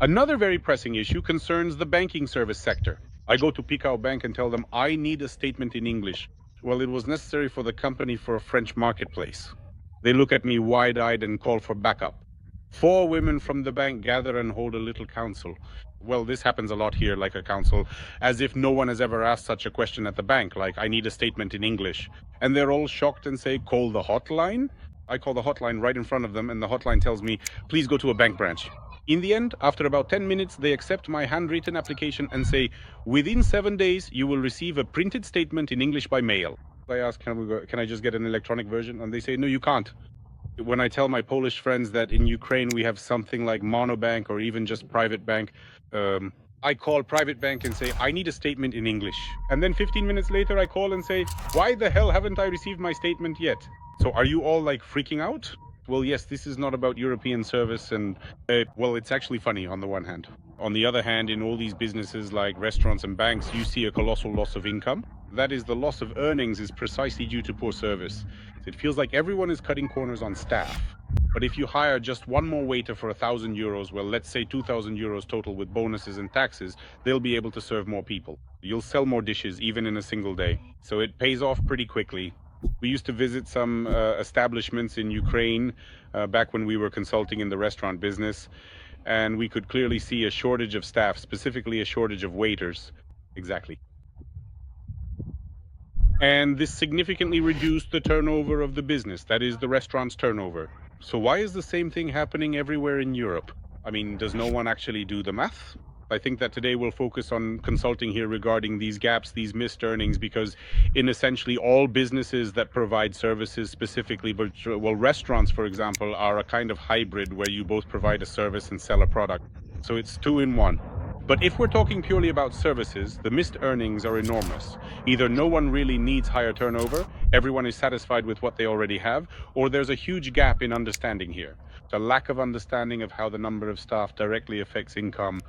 Another very pressing issue concerns the banking service sector. I go to Picao Bank and tell them I need a statement in English. Well, it was necessary for the company for a French marketplace. They look at me wide-eyed and call for backup. 4 women from the bank gather and hold a little council. Well, this happens a lot here, like a council, as if no one has ever asked such a question at the bank, like, I need a statement in English. And they're all shocked and say, call the hotline? I call the hotline right in front of them, and the hotline tells me, please go to a bank branch. In the end, after about 10 minutes, they accept my handwritten application and say, within 7 days, you will receive a printed statement in English by mail. I ask, can I just get an electronic version? And they say, no, you can't. When I tell my Polish friends that in Ukraine we have something like Monobank or even just Private Bank, I call Private Bank and say, I need a statement in English. And then 15 minutes later, I call and say, why the hell haven't I received my statement yet? So are you all like freaking out? Well, yes, this is not about European service and, well, it's actually funny on the one hand. On the other hand, in all these businesses like restaurants and banks, you see a colossal loss of income. That is, the loss of earnings is precisely due to poor service. It feels like everyone is cutting corners on staff. But if you hire just one more waiter for 1,000 euros, well, let's say 2,000 euros total with bonuses and taxes, they'll be able to serve more people. You'll sell more dishes even in a single day. So it pays off pretty quickly. We used to visit some establishments in Ukraine back when we were consulting in the restaurant business, and we could clearly see a shortage of staff, specifically a shortage of waiters. Exactly. And this significantly reduced the turnover of the business, that is, the restaurant's turnover. So why is the same thing happening everywhere in Europe? I mean, does no one actually do the math? I think that today we'll focus on consulting here regarding these gaps, these missed earnings, because in essentially all businesses that provide services specifically, but well, restaurants, for example, are a kind of hybrid where you both provide a service and sell a product. So it's two in one. But if we're talking purely about services, the missed earnings are enormous. Either no one really needs higher turnover, everyone is satisfied with what they already have, or there's a huge gap in understanding here. The lack of understanding of how the number of staff directly affects income,